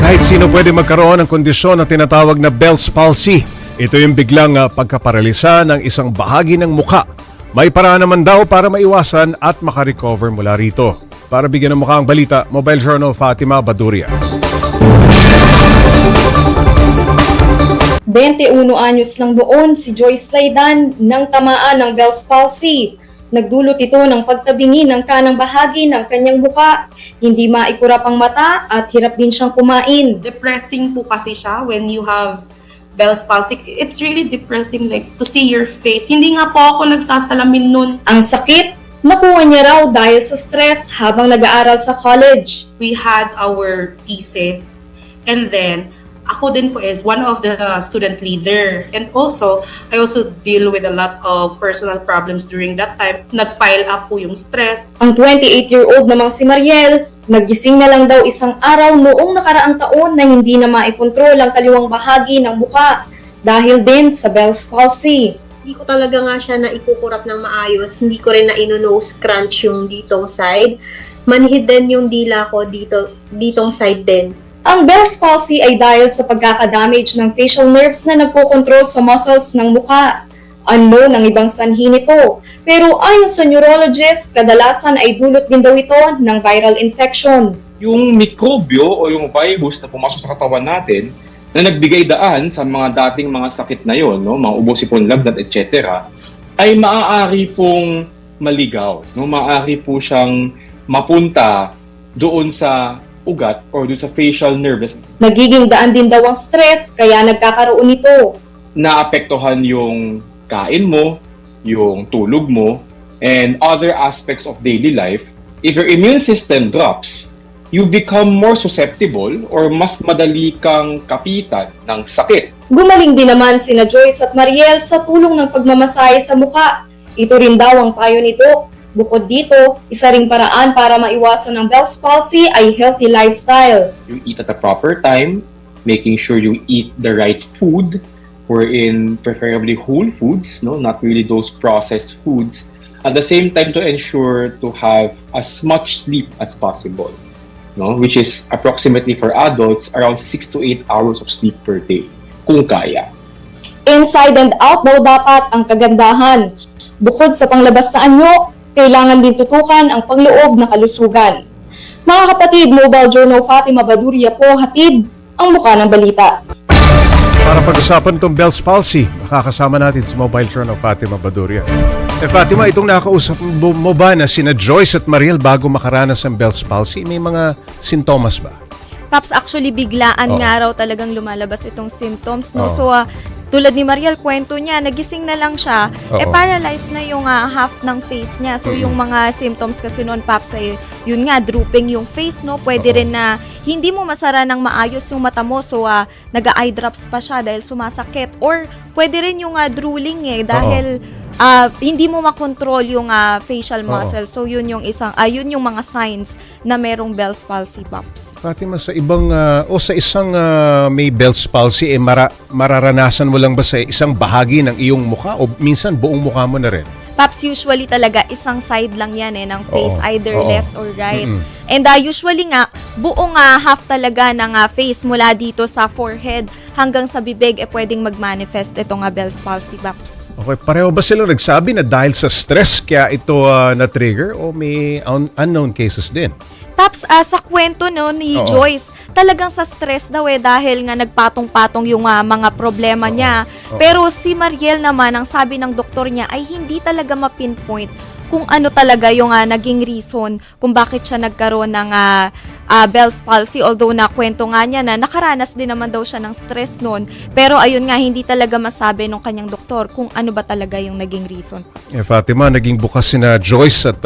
Kahit sino pwede magkaroon ng kondisyon na tinatawag na Bell's palsy. Ito yung biglang pagkaparalisa ng isang bahagi ng muka. May paraan naman daw para maiwasan at makarecover mula rito. Para bigyan ng mukha ang balita, Mobile Journal Fatima Baduria. 21 anyos lang doon si Joyce Laidan nang tamaan ng Bell's palsy. Nagdulot ito ng pagtabingi ng kanang bahagi ng kanyang muka. Hindi maikurap ang mata at hirap din siyang kumain. Depressing po kasi siya when you have Bell's palsy. It's really depressing like to see your face. Hindi nga po ako nagsasalamin nun. Ang sakit, nakuha niya raw dahil sa stress habang nag-aaral sa college. We had our thesis and then ako din po is one of the student leader. And also, I also deal with a lot of personal problems during that time. Nag-pile up po yung stress. Ang 28-year-old namang si Mariel, nagising na lang daw isang araw noong nakaraang taon na hindi na maikontrol ang kaliwang bahagi ng muka dahil din sa Bell's palsy. Hindi ko talaga nga siya na ikukurap ng maayos. Hindi ko rin na ino-nose crunch yung ditong side. Manhid din yung dila ko ditong side din. Ang Bell's palsy ay dahil sa pagkakadamage ng facial nerves na nagkokontrol sa muscles ng muka. Unknown ang ibang sanhi nito. Pero ayon sa neurologist, kadalasan ay dulot din daw ito ng viral infection. Yung mikrobyo o yung virus na pumasok sa katawan natin na nagbigay daan sa mga dating mga sakit na yon, no, mga ubo, sipon, lagnat, etc., ay maaari pong maligaw. No? Maaari po siyang mapunta doon sa ugat or doon sa facial nerves. Nagiging daan din daw ang stress kaya nagkakaroon nito. Naapektuhan yung kain mo, yung tulog mo, and other aspects of daily life. If your immune system drops, you become more susceptible or mas madali kang kapitan ng sakit. Gumaling din naman sina Joyce at Mariel sa tulong ng pagmamasahe sa muka. Ito rin daw ang payo nito. Bukod dito, isa ring paraan para maiwasan ang Bell's palsy ay healthy lifestyle. You eat at the proper time, making sure you eat the right food, wherein preferably whole foods, no, not really those processed foods. At the same time, to ensure to have as much sleep as possible, no, which is approximately for adults around 6 to 8 hours of sleep per day, kung kaya. Inside and out daw dapat ang kagandahan. Bukod sa panglabas na anyo, kailangan din tutukan ang pangloob na kalusugan. Mga kapatid, Mobile Journal Fatima Baduria po, hatid ang mukha ng balita. Para pag-usapan itong Bell's palsy, makakasama natin si Mobile Journal Fatima Baduria. Fatima, itong nakausap mo ba na sina Joyce at Mariel bago makaranas ng Bell's palsy? May mga sintomas ba? Paps, actually biglaan nga raw talagang lumalabas itong symptoms, no? So, tulad ni Mariel, kwento niya, nagising na lang siya, paralyzed na yung half ng face niya. So, yung mga symptoms kasi noon, Paps, ay yun nga, drooping yung face, no? Pwede rin na hindi mo masara ng maayos yung mata mo, so nag-eye drops pa siya dahil sumasakit. Or, pwede rin yung drooling dahil hindi mo makontrol yung facial muscle. So, yun yung yun yung mga signs na merong Bell's palsy, Paps. Fatima, sa ibang, sa isang may Bell's palsy, mararanasan mo lang ba sa isang bahagi ng iyong mukha o minsan buong mukha mo na rin? Paps, usually talaga isang side lang yan ng face, either left or right. And usually nga, buong half talaga ng face mula dito sa forehead hanggang sa bibig pwedeng mag-manifest itong Bell's palsy, Paps. Okay, pareho ba silang nagsabi na dahil sa stress kaya ito na-trigger o may unknown cases din? Paps, sa kwento ni Joyce, talagang sa stress daw dahil nga nagpatong-patong yung mga problema niya. Pero si Mariel naman, ang sabi ng doktor niya ay hindi talaga ma-pinpoint kung ano talaga yung naging reason kung bakit siya nagkaroon ng Bell's palsy. Although na kwento nga niya na nakaranas din naman daw siya ng stress noon. Pero ayun nga, hindi talaga masabi ng kanyang doktor kung ano ba talaga yung naging reason. Fatima, naging bukas sina Joyce at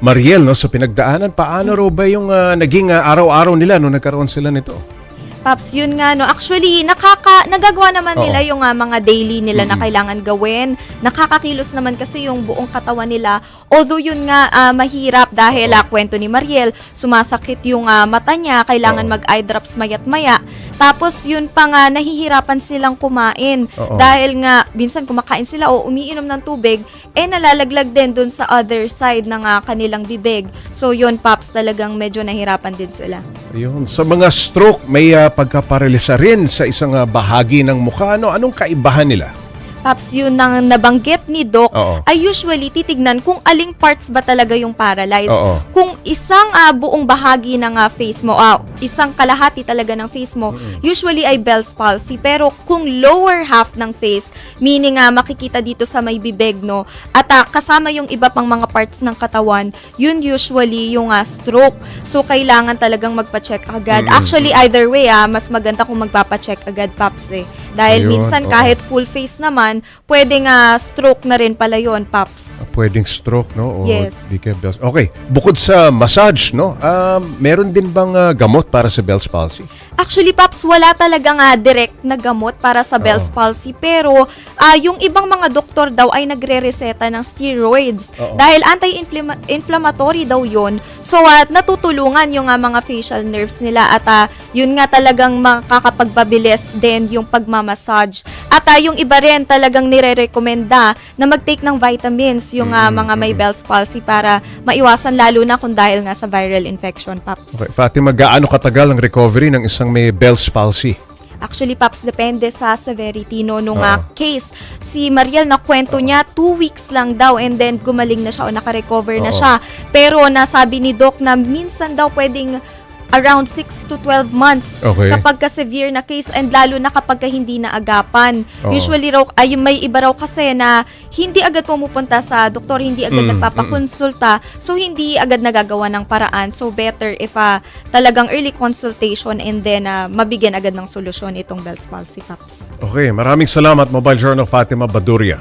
Mariel, no, sa pinagdaanan. Paano raw ba yung naging araw-araw nila nung nagkaroon sila nito? Paps, yun nga, no. Actually, nagagawa naman nila yung mga daily nila na kailangan gawin. Nakakakilos naman kasi yung buong katawan nila. Although yun nga, mahirap dahil kwento ni Mariel, sumasakit yung mata niya, kailangan mag-eye drops mayat-maya. Tapos yun pa nga, nahihirapan silang kumain. Oo. Dahil nga, minsan kumakain sila o umiinom ng tubig, nalalaglag din dun sa other side ng kanilang bibig. So yun, Paps, talagang medyo nahirapan din sila. Ayun. Sa mga stroke, may pagkaparalisa rin sa isang bahagi ng mukha. Anong kaibahan nila? Paps, yun nang nabanggit ni Doc, Oo. ay usually titignan kung aling parts ba talaga yung paralyzed. Oo. Kung isang buong bahagi ng face mo, isang kalahati talaga ng face mo, usually ay Bell's palsy. Pero kung lower half ng face, meaning makikita dito sa may bibig, no, at kasama yung iba pang mga parts ng katawan, yun usually yung stroke. So, kailangan talagang magpa-check agad. Actually, either way, mas maganda kung magpapa-check agad, Paps, eh. Dahil Ayun, minsan, oo. kahit full face naman, pwedeng stroke na rin pala yun, Paps. Pwedeng stroke, no? O Yes. di kaya Bell's. Okay. Bukod sa massage, no? Meron din bang gamot para sa Bell's palsy? Actually, Paps, wala talagang direct na gamot para sa Bell's palsy. Pero, yung ibang mga doktor daw ay nagre-reseta ng steroids. Oo. Dahil anti-inflammatory daw yun. So, natutulungan yung mga facial nerves nila. At yun nga talagang makakapagpabilis din yung pagmamassage. At yung iba rin talagang nire-recommenda na mag-take ng vitamins yung mga may Bell's palsy para maiwasan lalo na kung dahil nga sa viral infection, Paps. Okay. Fatima, gaano katagal ang recovery ng isang may Bell's palsy? Actually, Paps, depende sa severity nung Oo. case. Si Mariel, na kwento niya, 2 weeks lang daw and then gumaling na siya o naka-recover na Oo. siya. Pero nasabi ni Doc na minsan daw pwedeng around 6 to 12 months Okay. kapag ka-severe na case and lalo na kapag ka hindi na agapan. Oo. Usually raw, may iba raw kasi na hindi agad pumupunta sa doktor, hindi agad nagpapakonsulta, so hindi agad nagagawa ng paraan. So better if talagang early consultation and then mabigyan agad ng solusyon itong Bell's palsy, Paps. Okay. Maraming salamat, Mobile Journal Fatima Baduria.